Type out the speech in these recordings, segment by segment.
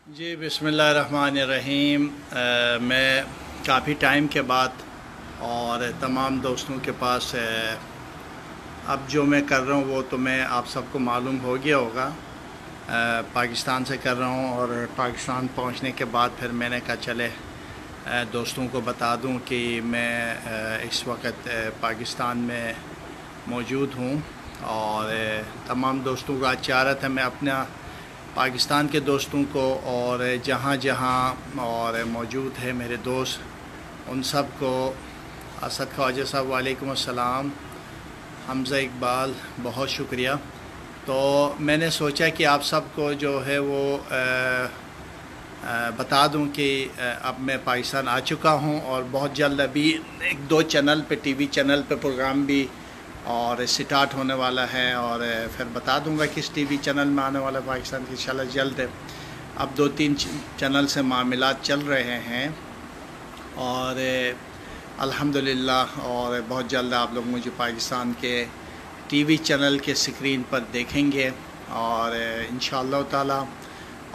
جی بسم اللہ الرحمن الرحیم۔ میں کافی ٹائم کے بعد اور تمام دوستوں کے پاس اب جو میں کر رہا ہوں وہ تو میں آپ سب کو معلوم ہو گیا ہوگا، پاکستان سے کر رہا ہوں، اور پاکستان پہنچنے کے بعد پھر میں نے کہا چلے دوستوں کو بتا دوں کہ میں اس وقت پاکستان میں موجود ہوں، اور تمام دوستوں کو آج چاہ رہا تھا میں اپنا پاکستان کے دوستوں کو اور جہاں جہاں اور موجود ہے میرے دوست ان سب کو، اسد خواجہ صاحب وعلیکم السلام، حمزہ اقبال بہت شکریہ۔ تو میں نے سوچا کہ آپ سب کو جو ہے وہ بتا دوں کہ اب میں پاکستان آ چکا ہوں، اور بہت جلد ابھی ایک دو چینل پہ ٹی وی چینل پہ پروگرام بھی اور سٹارٹ ہونے والا ہے، اور پھر بتا دوں گا کس ٹی وی چینل میں آنے والا پاکستان کی انشاءاللہ جلد ہے۔ اب 2-3 چینل سے معاملات چل رہے ہیں، اور الحمدللہ اور بہت جلد آپ لوگ مجھے پاکستان کے ٹی وی چینل کے سکرین پر دیکھیں گے، اور انشاءاللہ تعالی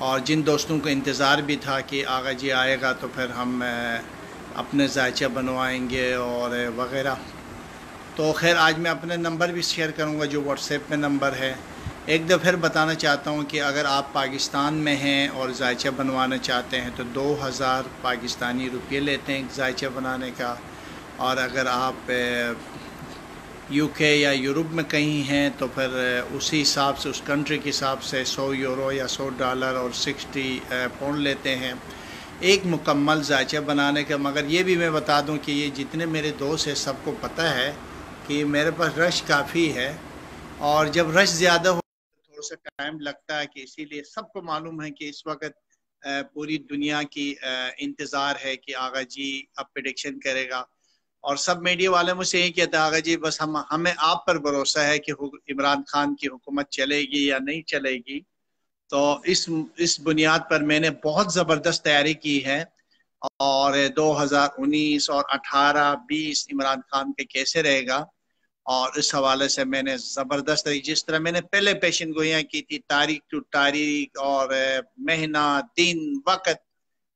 اور جن دوستوں کو انتظار بھی تھا کہ آغا جی آئے گا تو پھر ہم اپنے ذائچہ بنوائیں گے اور وغیرہ، تو خیر آج میں اپنے نمبر بھی شیئر کروں گا جو واٹس ایپ پہ نمبر ہے۔ ایک دفعہ پھر بتانا چاہتا ہوں کہ اگر آپ پاکستان میں ہیں اور ذائچہ بنوانا چاہتے ہیں تو 2000 پاکستانی روپے لیتے ہیں ذائچہ بنانے کا، اور اگر آپ یو کے یا یورپ میں کہیں ہیں تو پھر اسی حساب سے اس کنٹری کے حساب سے 100 یورو یا $100 اور 60 پاؤنڈ لیتے ہیں ایک مکمل ذائچہ بنانے کا۔ مگر یہ بھی میں بتا دوں کہ یہ جتنے میرے دوست ہیں سب کو پتہ ہے کہ میرے پاس رش کافی ہے، اور جب رش زیادہ ہو تھوڑا سا ٹائم لگتا ہے، کہ اسی لیے سب کو معلوم ہے کہ اس وقت پوری دنیا کی انتظار ہے کہ آغا جی اب پریڈکشن کرے گا، اور سب میڈیا والے مجھ سے یہی کہتے ہیں آغا جی بس ہمیں آپ پر بھروسہ ہے کہ عمران خان کی حکومت چلے گی یا نہیں چلے گی۔ تو اس بنیاد پر میں نے بہت زبردست تیاری کی ہے، اور 2019 اور 18 20 عمران خان کے کیسے رہے گا، اور اس حوالے سے میں نے زبردست جس طرح میں نے پہلے پیشن گوئیاں کی تھی تاریخ ٹو تاریخ اور مہینہ دن وقت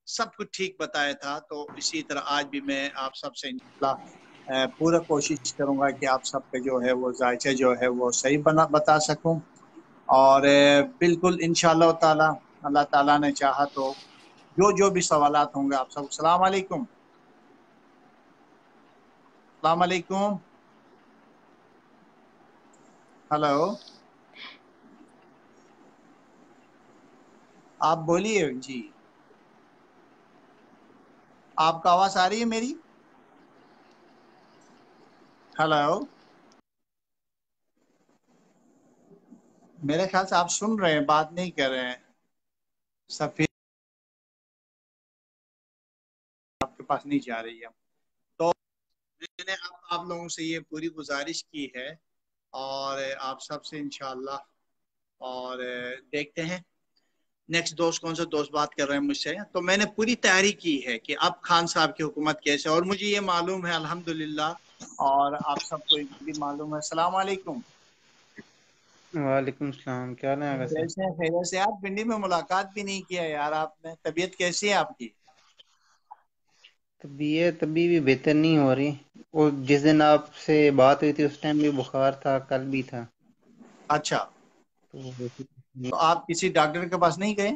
سب کچھ ٹھیک بتایا تھا، تو اسی طرح آج بھی میں آپ سب سے انشاءاللہ پورا کوشش کروں گا کہ آپ سب کا جو ہے وہ ذائچہ جو ہے وہ صحیح بتا سکوں، اور بالکل انشاءاللہ تعالی اللہ تعالیٰ نے چاہا تو جو بھی سوالات ہوں گے آپ سب۔ السلام علیکم۔ السلام علیکم۔ ہلو، آپ بولیے جی، آپ کا آواز آ رہی ہے میری؟ ہلو، میرے خیال سے آپ سن رہے ہیں، بات نہیں کر رہے ہیں، سفید آپ کے پاس نہیں جا رہی ہے۔ تو میں نے اب آپ لوگوں سے یہ پوری گزارش کی ہے، اور آپ سب سے انشاءاللہ اور دیکھتے ہیں نیکسٹ دوست کون سا دوست بات کر رہے ہیں مجھ سے۔ تو میں نے پوری تیاری کی ہے کہ اب خان صاحب کی حکومت کیسے، اور مجھے یہ معلوم ہے الحمدللہ، اور آپ سب کو بھی معلوم ہے۔ السلام علیکم۔ وعلیکم السلام، کیا حال ہے؟ کیسے ہیں؟ خیریت سے؟ آپ پنڈی میں ملاقات بھی نہیں کیا یار آپ نے، طبیعت کیسی ہے آپ کی؟ طبیعت ابھی بھی بہتر نہیں ہو رہی، اور جس دن آپ سے بات ہوئی تھی اس ٹائم بھی بخار تھا، کل بھی تھا۔ اچھا، تو تو آپ کسی ڈاکٹر کے پاس نہیں گئے؟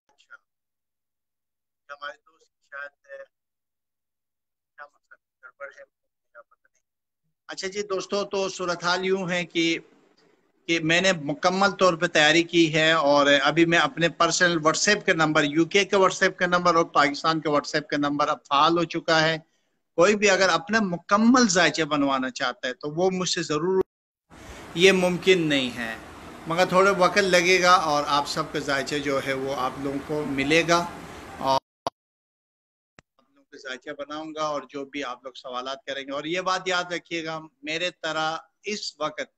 اچھا، ہمارے دوست شاید کیا مطلب گڑبڑ ہے، کیا پتہ نہیں۔ اچھا جی دوستو، تو صورتحال یوں ہے کہ میں نے مکمل طور پہ تیاری کی ہے، اور ابھی میں اپنے پرسنل واٹس ایپ کے نمبر، یو کے کے واٹس ایپ کے نمبر اور پاکستان کے واٹس ایپ کے نمبر اب فعال ہو چکا ہے۔ کوئی بھی اگر اپنا مکمل ذائچہ بنوانا چاہتا ہے تو وہ مجھ سے ضرور، یہ ممکن نہیں ہے مگر تھوڑا وقت لگے گا، اور آپ سب کا ذائچہ جو ہے وہ آپ لوگوں کو ملے گا، اور آپ لوگوں کا ذائچہ بناؤں گا، اور جو بھی آپ لوگ سوالات کریں گے۔ اور یہ بات یاد رکھیے گا، میرے طرح اس وقت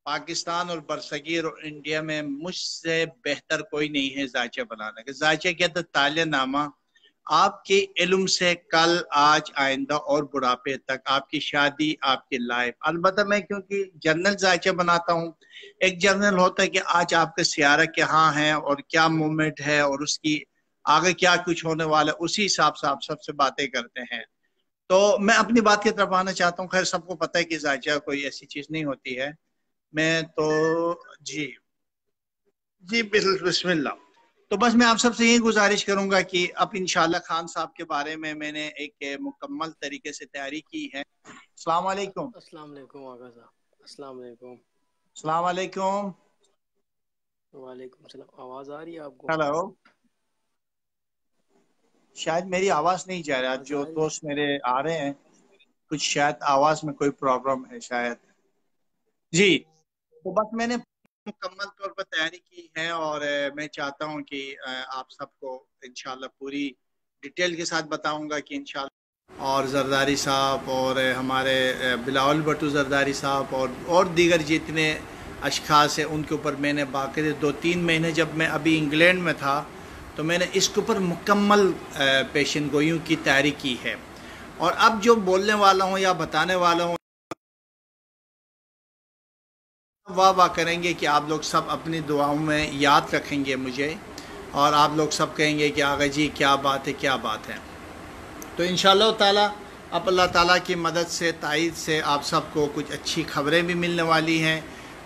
پاکستان اور برصغیر اور انڈیا میں مجھ سے بہتر کوئی نہیں ہے ذائچہ بنانے کا۔ ذائچہ کیا تھا؟ تالیہ نامہ، آپ کے علم سے کل آج آئندہ اور بڑھاپے تک آپ کی شادی آپ کی لائف. البتہ میں کیونکہ جنرل ذائچہ بناتا ہوں، ایک جنرل ہوتا ہے کہ آج آپ کا سیارہ کہاں ہے اور کیا مومنٹ ہے اور اس کی آگے کیا کچھ ہونے والا ہے، اسی حساب سے آپ سب سے باتیں کرتے ہیں. تو میں اپنی بات کی طرف آنا چاہتا ہوں. خیر سب کو پتہ ہے کہ ذائچہ کوئی ایسی چیز نہیں ہوتی ہے. میں تو جی جی بسم اللہ. تو بس میں آپ سب سے یہی گزارش کروں گا کہ اب انشاءاللہ خان صاحب کے بارے میں نے ایک مکمل طریقے سے تیاری کی ہے. السلام علیکم. السلام علیکم آقا صاحب. السلام علیکم. السلام علیکم. وعلیکم السلام. آواز آ رہی ہے آپ کو؟ ہیلو. شاید میری آواز نہیں جا رہی. آواز جو آ رہی ہے؟ دوست میرے آ رہے ہیں کچھ شاید آواز میں کوئی پرابلم ہے شاید. جی تو بس میں نے مکمل طور پر تیاری کی ہے اور میں چاہتا ہوں کہ آپ سب کو انشاءاللہ پوری ڈیٹیل کے ساتھ بتاؤں گا کہ انشاءاللہ. اور زرداری صاحب اور ہمارے بلاول بھٹو زرداری صاحب اور دیگر جتنے اشخاص ہیں ان کے اوپر میں نے باقاعدہ 2-3 مہینے جب میں ابھی انگلینڈ میں تھا تو میں نے اس کے اوپر مکمل پیشن گوئیوں کی تیاری کی ہے. اور اب جو بولنے والا ہوں یا بتانے والا ہوں واہ کریں گے کہ آپ لوگ سب اپنی دعاؤں میں یاد رکھیں گے مجھے اور آپ لوگ سب کہیں گے کہ آغا جی کیا بات ہے کیا بات ہے. تو انشاءاللہ تعالیٰ اب اللہ تعالیٰ کی مدد سے تائید سے آپ سب کو کچھ اچھی خبریں بھی ملنے والی ہیں،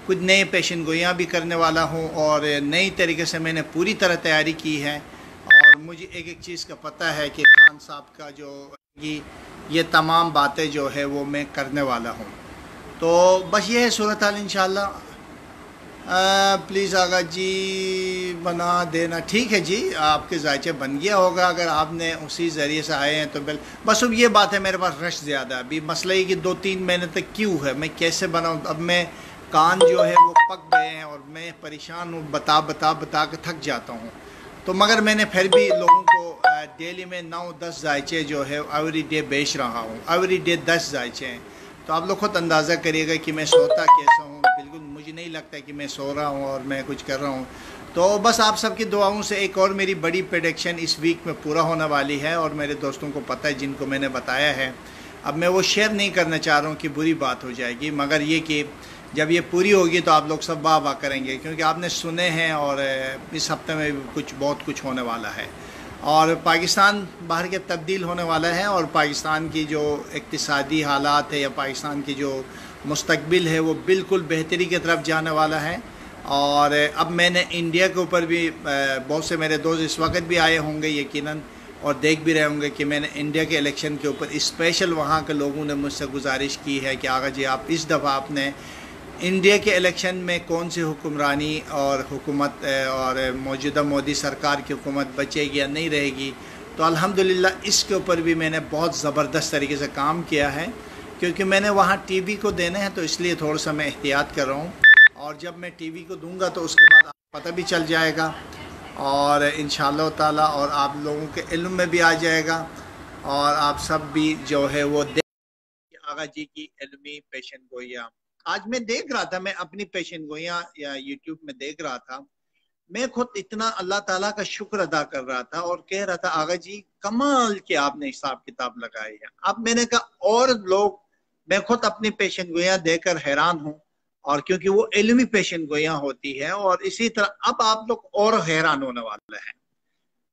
کچھ نئے پیشن گوئیاں بھی کرنے والا ہوں اور نئی طریقے سے میں نے پوری طرح تیاری کی ہے. اور مجھے ایک چیز کا پتہ ہے کہ خان صاحب کا جو یہ تمام باتیں جو ہے وہ میں کرنے والا ہوں. تو بس یہ ہے صورتحال انشاءاللہ. پلیز آغا جی بنا دینا. ٹھیک ہے جی، آپ کے ذائچہ بن گیا ہوگا اگر آپ نے اسی ذریعے سے آئے ہیں تو بس اب یہ بات ہے میرے پاس رش زیادہ ہے. ابھی مسئلہ یہ کہ 2-3 مہینے تک کیوں ہے، میں کیسے بناؤں. اب میں کان جو ہے وہ پک گئے ہیں اور میں پریشان ہوں، بتا کے تھک جاتا ہوں. تو مگر میں نے پھر بھی لوگوں کو ڈیلی میں 9-10 ذائچے جو ہے ایوری ڈے بیچ رہا ہوں. ایوری ڈے 10 ذائچے ہیں. تو آپ لوگ خود اندازہ کریے گا کہ میں سوتا کیسا ہوں. بالکل مجھے نہیں لگتا کہ میں سو رہا ہوں اور میں کچھ کر رہا ہوں. تو بس آپ سب کی دعاؤں سے ایک اور میری بڑی پریڈکشن اس ویک میں پورا ہونے والی ہے اور میرے دوستوں کو پتہ ہے جن کو میں نے بتایا ہے. اب میں وہ شیئر نہیں کرنا چاہ رہا ہوں کہ بری بات ہو جائے گی، مگر یہ کہ جب یہ پوری ہوگی تو آپ لوگ سب واہ کریں گے کیونکہ آپ نے سنے ہیں اور اس ہفتے میں بھی بہت کچھ ہونے والا ہے. اور پاکستان باہر کے تبدیل ہونے والا ہے اور پاکستان کی جو اقتصادی حالات ہے یا پاکستان کی جو مستقبل ہے وہ بالکل بہتری کی طرف جانے والا ہے. اور اب میں نے انڈیا کے اوپر بھی بہت سے میرے دوست اس وقت بھی آئے ہوں گے یقیناً اور دیکھ بھی رہے ہوں گے کہ میں نے انڈیا کے الیکشن کے اوپر اسپیشل وہاں کے لوگوں نے مجھ سے گزارش کی ہے کہ آغا جی آپ اس دفعہ آپ نے انڈیا کے الیکشن میں کون سی حکمرانی اور حکومت اور موجودہ مودی سرکار کی حکومت بچے گی یا نہیں رہے گی. تو الحمدللہ اس کے اوپر بھی میں نے بہت زبردست طریقے سے کام کیا ہے کیونکہ میں نے وہاں ٹی وی کو دینے ہیں تو اس لیے تھوڑا سا میں احتیاط کر رہا ہوں. اور جب میں ٹی وی کو دوں گا تو اس کے بعد آپ پتہ بھی چل جائے گا اور انشاءاللہ تعالیٰ اور آپ لوگوں کے علم میں بھی آ جائے گا اور آپ سب بھی جو ہے وہ آغا جی کی علمی پیشن گوئیاں. آج میں دیکھ رہا تھا، میں اپنی پیشن گوئیاں یا یوٹیوب میں دیکھ رہا تھا، میں خود اتنا اللہ تعالیٰ کا شکر ادا کر رہا تھا اور کہہ رہا تھا آغا جی کمال کے آپ نے حساب کتاب لگائی ہے. اب میں نے کہا اور لوگ، میں خود اپنی پیشن گوئیاں دیکھ کر حیران ہوں اور کیونکہ وہ علمی پیشن گوئیاں ہوتی ہیں اور اسی طرح اب آپ لوگ اور حیران ہونے والے ہیں.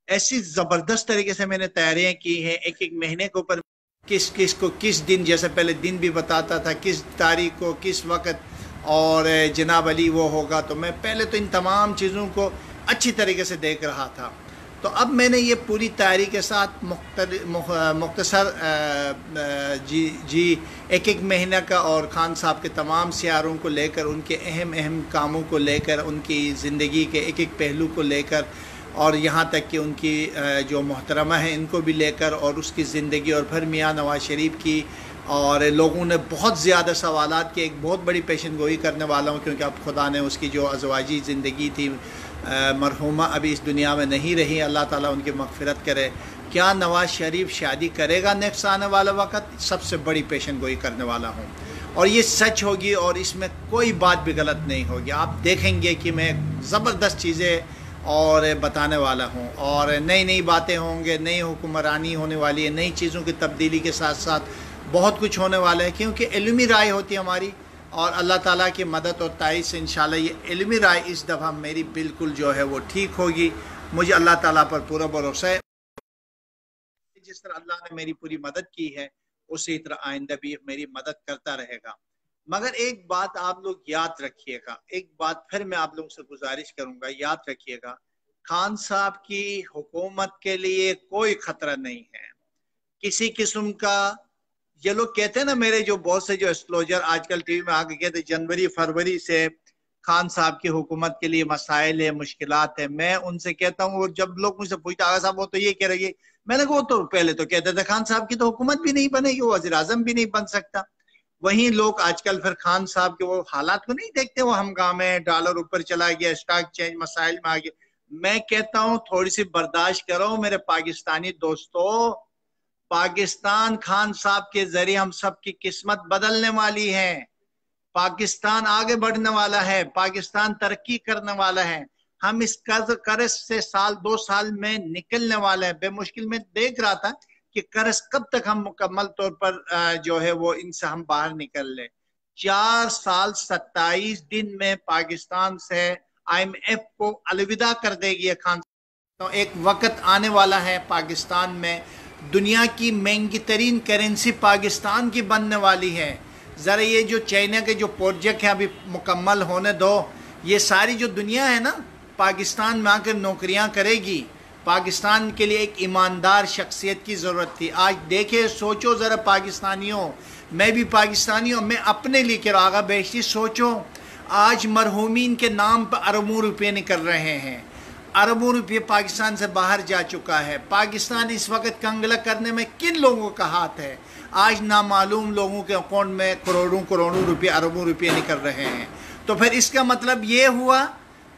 ایسی زبردست طریقے سے میں نے تیاریاں کی ہیں. ایک مہینے کے اوپر کس کو کس دن، جیسے پہلے دن بھی بتاتا تھا کس تاریخ کو کس وقت اور جناب علی وہ ہوگا. تو میں پہلے تو ان تمام چیزوں کو اچھی طریقے سے دیکھ رہا تھا. تو اب میں نے یہ پوری تیاری کے ساتھ مختصر ایک مہینہ کا اور خان صاحب کے تمام سیاروں کو لے کر ان کے اہم کاموں کو لے کر ان کی زندگی کے ایک پہلو کو لے کر اور یہاں تک کہ ان کی جو محترمہ ہیں ان کو بھی لے کر اور اس کی زندگی اور پھر میاں نواز شریف کی. اور لوگوں نے بہت زیادہ سوالات کی، ایک بہت بڑی پیشن گوئی کرنے والا ہوں کیونکہ اب خدا نے اس کی جو ازواجی زندگی تھی مرحومہ ابھی اس دنیا میں نہیں رہی، اللہ تعالیٰ ان کی مغفرت کرے. کیا نواز شریف شادی کرے گا نیکسٹ آنے والا وقت؟ سب سے بڑی پیشن گوئی کرنے والا ہوں اور یہ سچ ہوگی اور اس میں کوئی بات بھی غلط نہیں ہوگی. آپ دیکھیں گے کہ میں زبردست چیزیں اور بتانے والا ہوں، اور نئی نئی باتیں ہوں گے، نئی حکمرانی ہونے والی ہے، نئی چیزوں کی تبدیلی کے ساتھ ساتھ بہت کچھ ہونے والا ہے، کیونکہ علمی رائے ہوتی ہے ہماری، اور اللہ تعالیٰ کی مدد اور تائید سے انشاءاللہ یہ علمی رائے اس دفعہ میری بالکل جو ہے وہ ٹھیک ہوگی۔ مجھے اللہ تعالیٰ پر پورا بھروسہ ہے، جس طرح اللہ نے میری پوری مدد کی ہے اسی طرح آئندہ بھی میری مدد کرتا رہے گا۔ مگر ایک بات آپ لوگ یاد رکھیے گا، ایک بات پھر میں آپ لوگوں سے گزارش کروں گا، یاد رکھیے گا، خان صاحب کی حکومت کے لیے کوئی خطرہ نہیں ہے کسی قسم کا۔ یہ لوگ کہتے ہیں نا، میرے جو بہت سے جو ایسٹرولوجر آج کل ٹی وی میں آ کے کہتے ہیں جنوری فروری سے خان صاحب کی حکومت کے لیے مسائل ہے، مشکلات ہے، میں ان سے کہتا ہوں، اور جب لوگ مجھ سے پوچھتے آغا صاحب وہ تو یہ کہہ رہے ہیں، میں نے کہا وہ تو پہلے تو کہتے تھے خان صاحب کی تو حکومت بھی نہیں بنے گی، وہ وزیر اعظم بھی نہیں بن سکتا۔ وہیں لوگ آج کل پھر خان صاحب کے وہ حالات کو نہیں دیکھتے، وہ ہنگامے، ڈالر اوپر چلا گیا، اسٹاک چینج مسائل میں آ گیا۔ میں کہتا ہوں تھوڑی سی برداشت کرو میرے پاکستانی دوستو، پاکستان خان صاحب کے ذریعے ہم سب کی قسمت بدلنے والی ہے، پاکستان آگے بڑھنے والا ہے، پاکستان ترقی کرنے والا ہے، ہم اس قرض سے سال دو سال میں نکلنے والے ہیں۔ بے مشکل میں دیکھ رہا تھا کہ قرض کب تک ہم مکمل طور پر جو ہے وہ ان سے ہم باہر نکل لیں۔ 4 سال 27 دن میں پاکستان سے IMF کو الوداع کر دے گی خان صاحب۔ ایک وقت آنے والا ہے پاکستان میں دنیا کی مہنگی ترین کرنسی پاکستان کی بننے والی ہے۔ ذرا یہ جو چائنا کے جو پروجیکٹ ہیں ابھی مکمل ہونے دو، یہ ساری جو دنیا ہے نا پاکستان میں آ کر نوکریاں کرے گی۔ پاکستان کے لیے ایک ایماندار شخصیت کی ضرورت تھی۔ آج دیکھیں، سوچو ذرا پاکستانیوں، میں بھی پاکستانی ہوں، میں اپنے لیے کہہ رہا ہوں، آگا بیشتی سوچو، آج مرحومین کے نام پر اربوں روپے نکل رہے ہیں، اربوں روپے پاکستان سے باہر جا چکا ہے۔ پاکستان اس وقت کنگلا کرنے میں کن لوگوں کا ہاتھ ہے؟ آج نامعلوم لوگوں کے اکاؤنٹ میں کروڑوں روپے، اربوں روپے نکل رہے ہیں۔ تو پھر اس کا مطلب یہ ہوا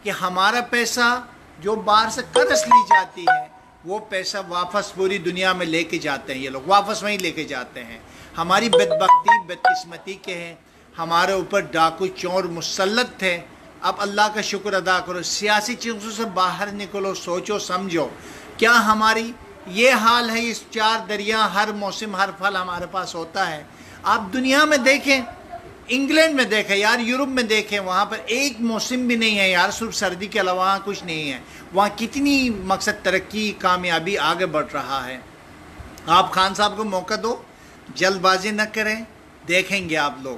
کہ ہمارا پیسہ جو باہر سے قرض لی جاتی ہے وہ پیسہ واپس پوری دنیا میں لے کے جاتے ہیں، یہ لوگ واپس وہیں لے کے جاتے ہیں۔ ہماری بدبختی بدقسمتی کے ہیں، ہمارے اوپر ڈاکو چور مسلط تھے۔ اب اللہ کا شکر ادا کرو، سیاسی چیزوں سے باہر نکلو، سوچو سمجھو۔ کیا ہماری یہ حال ہے؟ اس 4 دریا، ہر موسم ہر پھل ہمارے پاس ہوتا ہے۔ آپ دنیا میں دیکھیں، انگلینڈ میں دیکھیں یار، یورپ میں دیکھیں، وہاں پر ایک موسم بھی نہیں ہے یار، صرف سردی کے علاوہ وہاں کچھ نہیں ہے۔ وہاں کتنی مقصد ترقی، کامیابی آگے بڑھ رہا ہے۔ آپ خان صاحب کو موقع دو، جلد بازی نہ کریں، دیکھیں گے آپ لوگ۔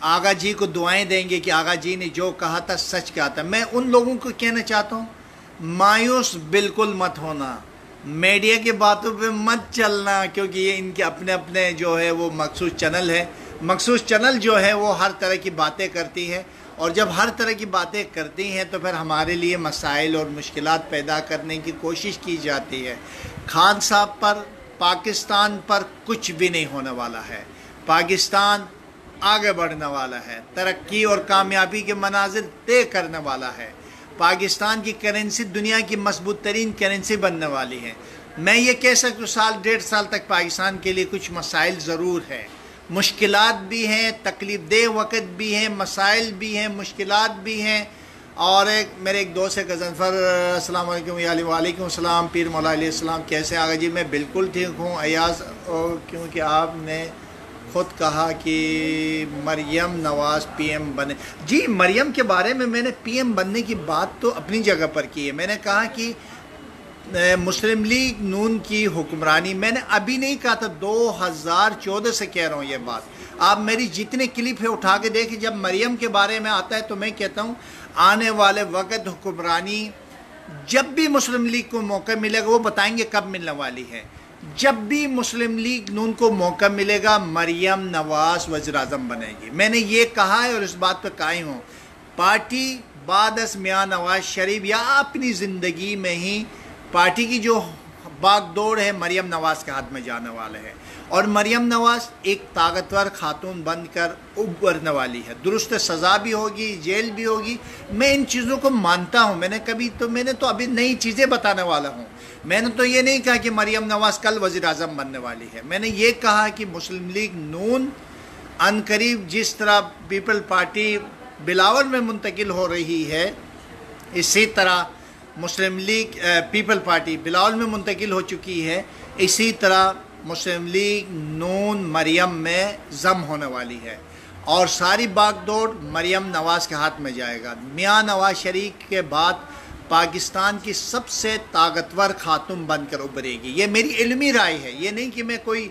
آغا جی کو دعائیں دیں گے کہ آغا جی نے جو کہا تھا سچ کہا تھا۔ میں ان لوگوں کو کہنا چاہتا ہوں، مایوس بالکل مت ہونا، میڈیا کی باتوں پہ مت چلنا، کیونکہ یہ ان کے اپنے اپنے جو ہے وہ مخصوص چینل ہے، مخصوص چینل جو ہے وہ ہر طرح کی باتیں کرتی ہے، اور جب ہر طرح کی باتیں کرتی ہیں تو پھر ہمارے لیے مسائل اور مشکلات پیدا کرنے کی کوشش کی جاتی ہے۔ خان صاحب پر، پاکستان پر کچھ بھی نہیں ہونے والا ہے۔ پاکستان آگے بڑھنے والا ہے، ترقی اور کامیابی کے مناظر طے کرنے والا ہے۔ پاکستان کی کرنسی دنیا کی مضبوط ترین کرنسی بننے والی ہے۔ میں یہ کہہ سکتا ہوں 1.5 سال تک پاکستان کے لیے کچھ مسائل ضرور ہیں، مشکلات بھی ہیں، تکلیف دہ وقت بھی ہیں، مسائل بھی ہیں، مشکلات بھی ہیں۔ اور میرے ایک دوست ہے غضنفر، السلام علیکم، وعلیکم السلام، پیر مولا علیہ السلام، کیسے آگا جی؟ میں بالکل ٹھیک ہوں ایاز، کیونکہ آپ نے خود کہا کہ مریم نواز پی ایم بنے۔ جی، مریم کے بارے میں نے پی ایم بننے کی بات تو اپنی جگہ پر کی ہے۔ میں نے کہا کہ مسلم لیگ نون کی حکمرانی، میں نے ابھی نہیں کہا تھا، 2014 سے کہہ رہا ہوں یہ بات۔ آپ میری جتنے کلپ ہے اٹھا کے دیکھیں، جب مریم کے بارے میں آتا ہے تو میں کہتا ہوں آنے والے وقت حکمرانی جب بھی مسلم لیگ کو موقع ملے گا، وہ بتائیں گے کب ملنے والی ہے۔ جب بھی مسلم لیگ نون کو موقع ملے گا، مریم نواز وزیر اعظم بنے گی۔ میں نے یہ کہا ہے اور اس بات پہ قائم ہوں۔ پارٹی بعد از میاں نواز شریف یا اپنی زندگی میں ہی پارٹی کی جو باغ دوڑ ہے مریم نواز کے ہاتھ میں جانے والے ہے، اور مریم نواز ایک طاقتور خاتون بن کر ابھرنے والی ہے۔ درست سزا بھی ہوگی، جیل بھی ہوگی، میں ان چیزوں کو مانتا ہوں۔ میں نے تو ابھی نئی چیزیں بتانے والا ہوں۔ میں نے تو یہ نہیں کہا کہ مریم نواز کل وزیر اعظم بننے والی ہے۔ میں نے یہ کہا کہ مسلم لیگ نون عنقریب جس طرح پیپل پارٹی بلاول میں منتقل ہو رہی ہے، اسی طرح مسلم لیگ پیپل پارٹی بلاول میں منتقل ہو چکی ہے، اسی طرح مسلم لیگ نون مریم میں ضم ہونے والی ہے، اور ساری باغ دوڑ مریم نواز کے ہاتھ میں جائے گا۔ میاں نواز شریف کے بعد پاکستان کی سب سے طاقتور خاتون بن کر ابھرے گی، یہ میری علمی رائے ہے، یہ نہیں کہ میں کوئی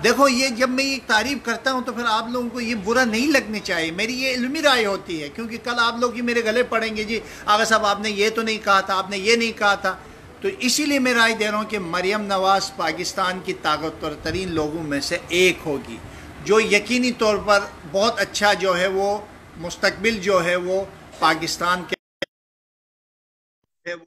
دیکھو، یہ جب میں یہ تعریف کرتا ہوں تو پھر آپ لوگوں کو یہ برا نہیں لگنی چاہیے، میری یہ علمی رائے ہوتی ہے، کیونکہ کل آپ لوگ ہی میرے گلے پڑیں گے جی آغا صاحب آپ نے یہ تو نہیں کہا تھا، آپ نے یہ نہیں کہا تھا، تو اسی لیے میں رائے دے رہا ہوں کہ مریم نواز پاکستان کی طاقتور ترین لوگوں میں سے ایک ہوگی، جو یقینی طور پر بہت اچھا جو ہے وہ مستقبل جو ہے وہ پاکستان کے ہے وہ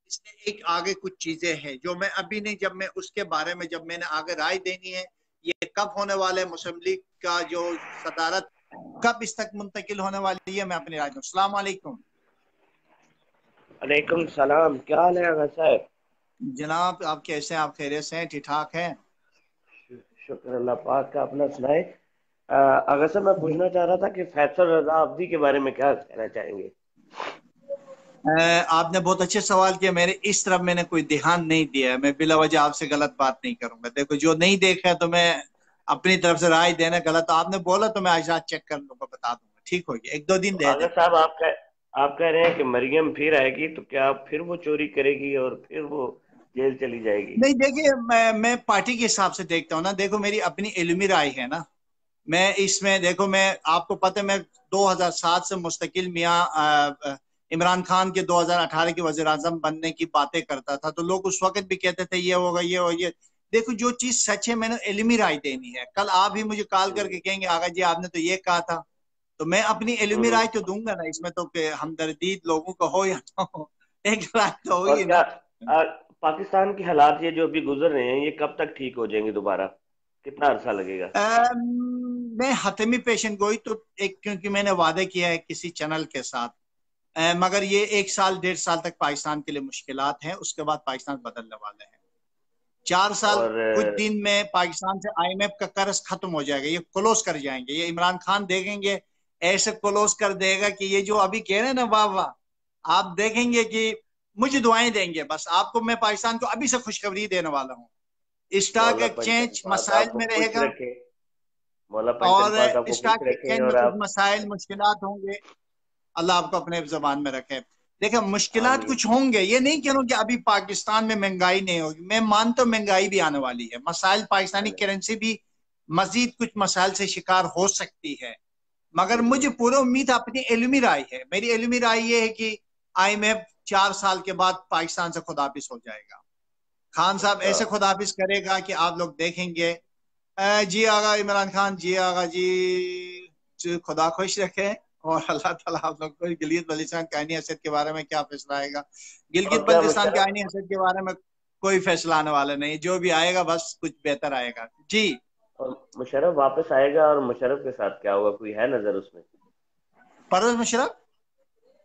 اس میں ایک آگے کچھ چیزیں ہیں جو میں ابھی نہیں، جب میں اس کے بارے میں جب میں نے آگے رائے دینی ہے، یہ کب ہونے والے مسلم لیگ کا جو صدارت کب اس تک منتقل ہونے والی ہے، میں اپنی رائے دوں۔ السلام علیکم وعلیکم السلام، کیا حال ہے آغا صاحب؟ جناب، آپ کیسے ہیں؟ آپ خیریت سے ہیں؟ ٹھیک ٹھاک ہیں؟ شکر اللہ پاک کا، اپنا سنائے۔ آغا صاحب میں پوچھنا چاہ رہا تھا کہ فیصل رضا عابدی کے بارے میں کیا کہنا چاہیں گے؟ آپ نے بہت اچھے سوال کیا، میرے اس طرف میں نے کوئی دھیان نہیں دیا ہے، میں بلا وجہ آپ سے غلط بات نہیں کروں گا، دیکھو جو نہیں دیکھا تو میں اپنی طرف سے رائے دینا غلط، آپ نے بولا تو میں آج رات چیک کر لوں گا، بتا دوں گا، ٹھیک ہوگی، ایک دو دن دے آغا دیں۔ صاحب آپ کہہ رہے ہیں کہ مریم پھر آئے گی تو کیا پھر وہ چوری کرے گی اور پھر وہ جیل چلی جائے گی؟ نہیں دیکھیے، میں پارٹی کے حساب سے دیکھتا ہوں نا، دیکھو میری اپنی علمی رائے ہے نا، میں اس میں دیکھو، میں آپ کو پتہ ہے میں 2007 سے مستقل میاں عمران خان کے 2018 کے وزیر اعظم بننے کی باتیں کرتا تھا، تو لوگ اس وقت بھی کہتے تھے یہ ہوگا یہ ہوگا، یہ دیکھو جو چیز سچ ہے میں نے علمی رائے دینی ہے، کل آپ ہی مجھے کال کر کے کہیں گے آغا جی آپ نے تو یہ کہا تھا، تو میں اپنی علمی رائے تو دوں گا نا، اس میں تو کہ ہمدردی لوگوں کو ہو یا نہ ہو، ایک رائے تو اور ہوگی نا۔ کیا پاکستان کے حالات یہ جو ابھی گزر رہے ہیں یہ کب تک ٹھیک ہو جائیں گے دوبارہ؟ کتنا عرصہ لگے گا؟ میں حتمی پیشن گوئی تو کیونکہ میں نے وعدہ کیا ہے کسی چینل کے ساتھ، مگر یہ 1 سال 1.5 سال تک پاکستان کے لیے مشکلات ہیں، اس کے بعد پاکستان بدلنے والے ہیں، 4 سال اور کچھ دن میں پاکستان سے IMF کا قرض ختم ہو جائے گا، یہ کلوز کر جائیں گے، یہ عمران خان دیکھیں گے ایسے کلوز کر دے گا کہ یہ جو ابھی کہہ رہے ہیں نا واہ واہ، آپ دیکھیں گے کہ مجھے دعائیں دیں گے، بس آپ کو میں پاکستان کو ابھی سے خوشخبری دینے والا ہوں، اسٹاک مولا پنجتن ایکسچینج پاک مسائل آپ کو میں رہے خوش گا، رکھے، مولا اور پنجتن پاک آپ کو خوش اسٹاک رکھے، ایکسچینج میں اور کچھ آپ مسائل مشکلات ہوں گے، اللہ آپ کو اپنے زبان میں رکھے۔ دیکھیں مشکلات آمین۔ کچھ ہوں گے، یہ نہیں کہوں کہ ابھی پاکستان میں مہنگائی نہیں ہوگی، میں مانتا ہوں مہنگائی بھی آنے والی ہے، مسائل پاکستانی کرنسی بھی مزید کچھ مسائل سے شکار ہو سکتی ہے، مگر مجھے پورا امید اپنی علمی رائے ہے، میری علمی رائے یہ ہے کہ IMF 4 سال کے بعد پاکستان سے خداحافظ ہو جائے گا، خان صاحب اچھا، ایسے خداحافظ کرے گا کہ آپ لوگ دیکھیں گے جی آغا عمران خان، جی آغا جی خدا خوش رکھے، اور اللہ تعالیٰ آپ لوگ کو گلگت بلتستان کے آئینی حیثیت کے بارے میں کیا فیصلہ آئے گا، اور گلگت کیا بلتستان کے مشرف آئینی حیثیت کے بارے میں کوئی فیصلہ آنے والا نہیں، جو بھی آئے گا بس کچھ بہتر آئے گا جی۔ اور مشرف واپس آئے گا، اور مشرف کے ساتھ کیا ہوگا؟ کوئی ہے نظر اس میں؟ پرویز مشرف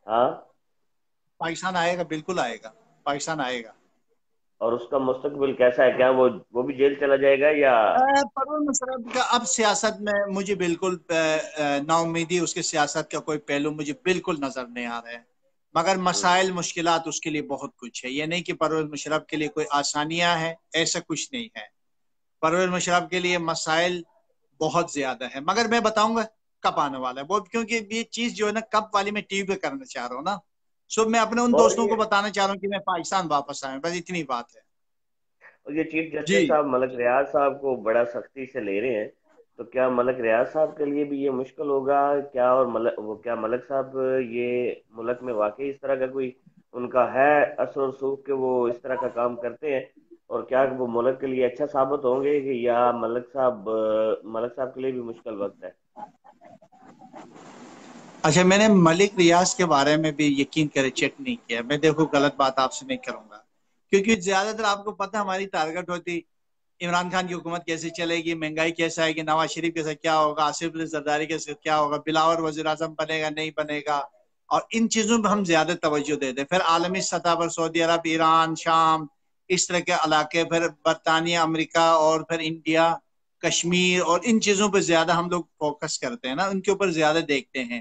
ہاں، پاکستان آئے گا، بالکل آئے گا، پاکستان آئے گا۔ اور اس کا مستقبل کیسا ہے؟ کیا وہ بھی جیل چلا جائے گا یا؟ پرویز مشرف کا اب سیاست میں مجھے بالکل نا امیدی، اس کے سیاست کا کوئی پہلو مجھے بالکل نظر نہیں آ رہا ہے، مگر مسائل مشکلات اس کے لیے بہت کچھ ہے، یہ نہیں کہ پرویز مشرف کے لیے کوئی آسانیاں ہیں، ایسا کچھ نہیں ہے، پرویز مشرف کے لیے مسائل بہت زیادہ ہے، مگر میں بتاؤں گا کب آنے والا ہے وہ، کیونکہ یہ چیز جو ہے نا کب والی میں ٹی وی پہ کرنا چاہ رہا ہوں نا، سو میں اپنے ان اور دوستوں کو بتانا چاہ رہا ہوں کہ میں پاکستان واپس آیا ہوں، بس اتنی بات ہے یہ چیف جی۔ جسٹس صاحب ملک ریاض صاحب کو بڑا سختی سے لے رہے ہیں، تو کیا ملک ریاض صاحب کے لیے بھی یہ مشکل ہوگا کیا؟ اور کیا ملک صاحب یہ ملک میں واقعی اس طرح کا کوئی ان کا ہے اثر و رسوخ کہ وہ اس طرح کا کام کرتے ہیں؟ اور کیا وہ ملک کے لیے اچھا ثابت ہوں گے، کہ یا ملک صاحب کے لیے بھی مشکل وقت ہے؟ اچھا، میں نے ملک ریاض کے بارے میں بھی یقین کرے چیک نہیں کیا، میں دیکھو غلط بات آپ سے نہیں کروں گا، کیونکہ زیادہ تر آپ کو پتہ ہماری ٹارگٹ ہوتی عمران خان کی حکومت کیسے چلے گی، مہنگائی کیسے آئے گی، نواز شریف کیسے کیا ہوگا، آصف علی زرداری کیسے کیا ہوگا، بلاور وزیر اعظم بنے گا نہیں بنے گا، اور ان چیزوں پہ ہم زیادہ توجہ دیتے ہیں، پھر عالمی سطح پر سعودی عرب، ایران، شام، اس طرح کے علاقے، پھر برطانیہ، امریکہ، اور پھر انڈیا، کشمیر، اور ان چیزوں پہ زیادہ ہم لوگ فوکس کرتے ہیں نا، ان کے اوپر زیادہ دیکھتے ہیں،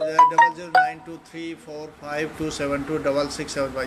00923452672675।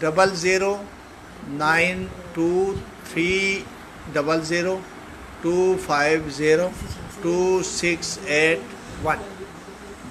009230250268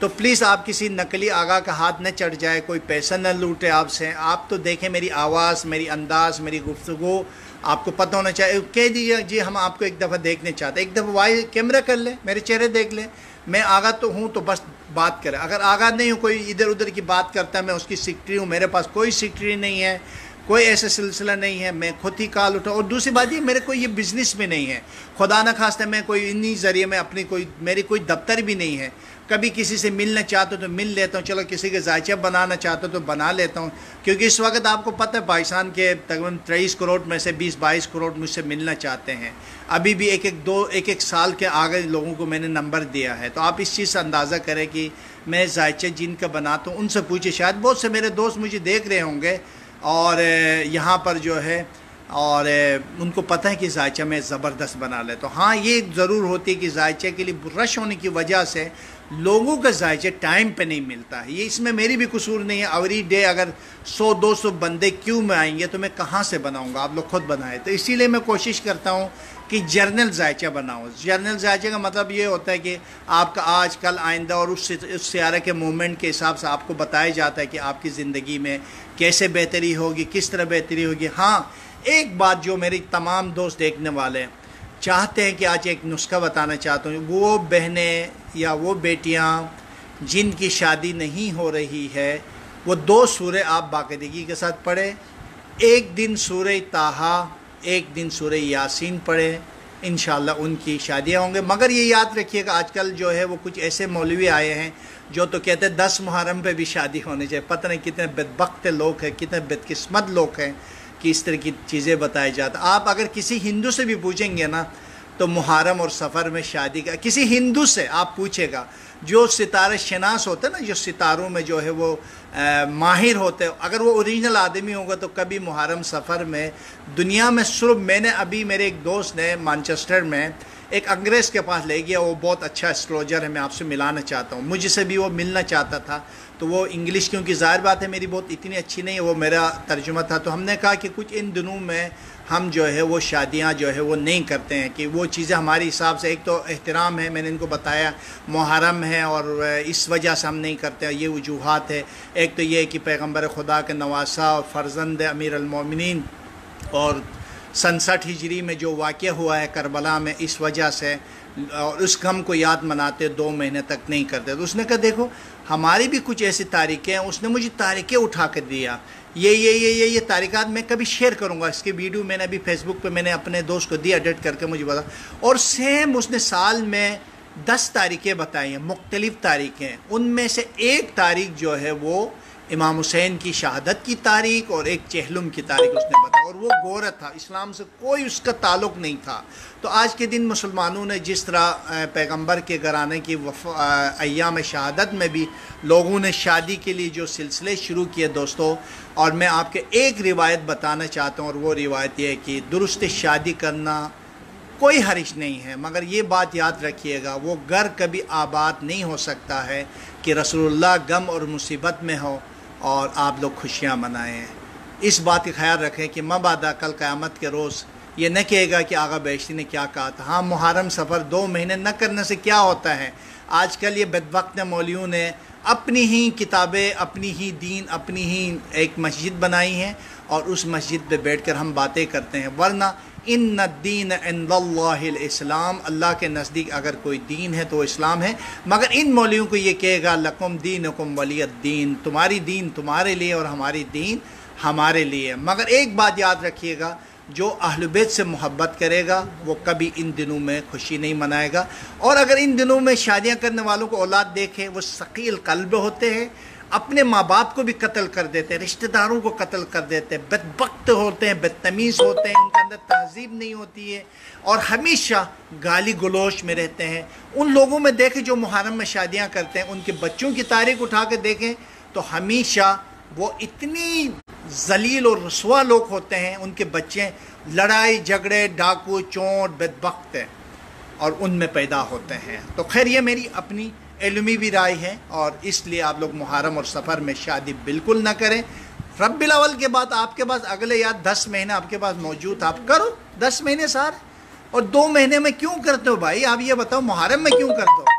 تو پلیز آپ کسی نقلی آگا کا ہاتھ نہ چڑھ جائے، کوئی پیسہ نہ لوٹے آپ سے. آپ تو دیکھیں میری آواز، میری انداز، میری گفتگو آپ کو پتہ ہونا چاہیے. کہہ دیجیے جی ہم آپ کو ایک دفعہ دیکھنے چاہتے ہیں، ایک دفعہ وائس کیمرہ کر لیں، میرے چہرے دیکھ لیں. میں آگاہ تو ہوں تو بس بات کریں. اگر آگاہ نہیں ہوں، کوئی ادھر ادھر کی بات کرتا ہے، میں اس کی سیکرٹری ہوں. میرے پاس کوئی سیکرٹری نہیں ہے، کوئی ایسا سلسلہ نہیں ہے. میں خود ہی کال اٹھا. اور دوسری بات یہ میرے کوئی یہ بزنس بھی نہیں ہے. خدا نہ خواستہ میں کوئی انہی ذریعے میں اپنی میری کوئی دفتر بھی نہیں ہے. کبھی کسی سے ملنا چاہتا ہوں تو مل لیتا ہوں، چلو کسی کے ذائچہ بنانا چاہتا ہوں تو بنا لیتا ہوں. کیونکہ اس وقت آپ کو پتہ ہے پاکستان کے تقریباً 23 کروڑ میں سے 20-22 کروڑ مجھ سے ملنا چاہتے ہیں. ابھی بھی ایک سال کے آگے لوگوں کو میں نے نمبر دیا ہے. تو آپ اس چیز سے اندازہ کریں کہ میں ذائچہ جن کا بناتا ہوں. ان سے پوچھے، شاید بہت سے میرے دوست مجھے دیکھ رہے ہوں گے اور یہاں پر جو ہے اور ان کو پتہ ہے کہ ذائچہ میں زبردست بنا لیتا ہوں. ہاں یہ ضرور ہوتی ہے کہ ذائچے کے لیے رش ہونے کی وجہ سے لوگوں کا ذائچہ ٹائم پہ نہیں ملتا ہے. یہ اس میں میری بھی قصور نہیں ہے. ایوری ڈے اگر 100-200 بندے کیوں میں آئیں گے تو میں کہاں سے بناؤں گا؟ آپ لوگ خود بنائیں. تو اسی لیے میں کوشش کرتا ہوں کہ جرنل ذائچہ بناؤں. جرنل ذائچہ کا مطلب یہ ہوتا ہے کہ آپ کا آج کل آئندہ اور اس سیارے کے موومنٹ کے حساب سے آپ کو بتایا جاتا ہے کہ آپ کی زندگی میں کیسے بہتری ہوگی، کس طرح بہتری ہوگی. ہاں ایک بات جو میری تمام دوست دیکھنے والے چاہتے ہیں کہ آج ایک نسخہ بتانا چاہتا ہوں. وہ بہنیں یا وہ بیٹیاں جن کی شادی نہیں ہو رہی ہے، وہ 2 سورہ آپ باقاعدگی کے ساتھ پڑھیں. ایک دن سورہ طٰہٰ، ایک دن سورہ یاسین پڑھیں. انشاءاللہ ان کی شادیاں ہوں گے. مگر یہ یاد رکھیے گا آج کل جو ہے وہ کچھ ایسے مولوی آئے ہیں جو تو کہتے ہیں 10 محرم پہ بھی شادی ہونی چاہیے. پتہ نہیں کتنے بدبخت لوگ ہیں، کتنے بدقسمت لوگ ہیں کہ اس طرح کی چیزیں بتائی جاتی. آپ اگر کسی ہندو سے بھی پوچھیں گے نا تو محرم اور سفر میں شادی کا، کسی ہندو سے آپ پوچھے گا جو ستارہ شناس ہوتے ہیں نا، جو ستاروں میں جو ہے وہ ماہر ہوتے ہیں، اگر وہ اوریجنل آدمی ہوگا تو کبھی محرم سفر میں دنیا میں صرف میں نے ابھی میرے ایک دوست نے مانچسٹر میں ایک انگریز کے پاس لے گیا. وہ بہت اچھا اسٹروجر ہے، میں آپ سے ملانا چاہتا ہوں. مجھ سے بھی وہ ملنا چاہتا تھا تو وہ انگلش کیونکہ ظاہر بات ہے میری بہت اتنی اچھی نہیں ہے، وہ میرا ترجمہ تھا. تو ہم نے کہا کہ کچھ ان دنوں میں ہم جو ہے وہ شادیاں جو ہے وہ نہیں کرتے ہیں کہ وہ چیزیں ہماری حساب سے، ایک تو احترام ہے، میں نے ان کو بتایا محرم ہے اور اس وجہ سے ہم نہیں کرتے ہیں، یہ وجوہات ہے. ایک تو یہ ہے کہ پیغمبر خدا کے نواسا اور فرزند امیر المومنین اور 67 ہجری میں جو واقعہ ہوا ہے کربلا میں، اس وجہ سے اور اس غم کو یاد مناتے 2 مہینے تک نہیں کرتے. تو اس نے کہا دیکھو ہماری بھی کچھ ایسی تاریخیں ہیں. اس نے مجھے تاریخیں اٹھا کر دیا، یہ تاریخات میں کبھی شیئر کروں گا. اس کی ویڈیو میں نے ابھی فیس بک پہ میں نے اپنے دوست کو دی ایڈٹ کر کے، مجھے بتا. اور سیم اس نے سال میں 10 تاریخیں بتائی ہیں، مختلف تاریخیں. ان میں سے ایک تاریخ جو ہے وہ امام حسین کی شہادت کی تاریخ اور ایک چہلم کی تاریخ اس نے بتایا. اور وہ گورا تھا، اسلام سے کوئی اس کا تعلق نہیں تھا. تو آج کے دن مسلمانوں نے جس طرح پیغمبر کے گھرانے کی ایام شہادت میں بھی لوگوں نے شادی کے لیے جو سلسلے شروع کیے دوستوں، اور میں آپ کے ایک روایت بتانا چاہتا ہوں، اور وہ روایت یہ ہے کہ درست شادی کرنا کوئی حرج نہیں ہے، مگر یہ بات یاد رکھیے گا وہ گھر کبھی آباد نہیں ہو سکتا ہے کہ رسول اللہ غم اور مصیبت میں ہو اور آپ لوگ خوشیاں منائیں. اس بات کا خیال رکھیں کہ مبادا کل قیامت کے روز یہ نہ کہے گا کہ آغا بیشتی نے کیا کہا تھا. ہاں محرم سفر 2 مہینے نہ کرنے سے کیا ہوتا ہے؟ آج کل یہ بدبخت مولیوں نے اپنی ہی کتابیں، اپنی ہی دین، اپنی ہی ایک مسجد بنائی ہیں اور اس مسجد پہ بیٹھ کر ہم باتیں کرتے ہیں. ورنہ ان الدین عند اللہ الاسلام، اللہ کے نزدیک اگر کوئی دین ہے تو وہ اسلام ہے. مگر ان مولویوں کو یہ کہے گا لکم دینکم ولی الدین، تمہاری دین تمہارے لیے اور ہماری دین ہمارے لیے. مگر ایک بات یاد رکھیے گا، جو اہل بیت سے محبت کرے گا وہ کبھی ان دنوں میں خوشی نہیں منائے گا. اور اگر ان دنوں میں شادیاں کرنے والوں کو اولاد دیکھیں، وہ ثقیل قلب ہوتے ہیں، اپنے ماں باپ کو بھی قتل کر دیتے ہیں، رشتہ داروں کو قتل کر دیتے ہیں، بدبخت ہوتے ہیں، بدتمیز ہوتے ہیں، ان کے اندر تہذیب نہیں ہوتی ہے اور ہمیشہ گالی گلوچ میں رہتے ہیں. ان لوگوں میں دیکھیں جو محرم میں شادیاں کرتے ہیں، ان کے بچوں کی تاریخ اٹھا کے دیکھیں تو ہمیشہ وہ اتنی ذلیل اور رسوا لوگ ہوتے ہیں. ان کے بچے لڑائی جھگڑے، ڈاکو، چونٹ، بدبخت ہیں اور ان میں پیدا ہوتے ہیں. تو خیر یہ میری اپنی علمی بھی رائے ہے، اور اس لیے آپ لوگ محرم اور سفر میں شادی بالکل نہ کریں. ربیع الاول کے بعد آپ کے پاس اگلے یا 10 مہینے آپ کے پاس موجود، آپ کرو 10 مہینے سارے. اور 2 مہینے میں کیوں کرتے ہو بھائی؟ آپ یہ بتاؤ محرم میں کیوں کرتے ہو؟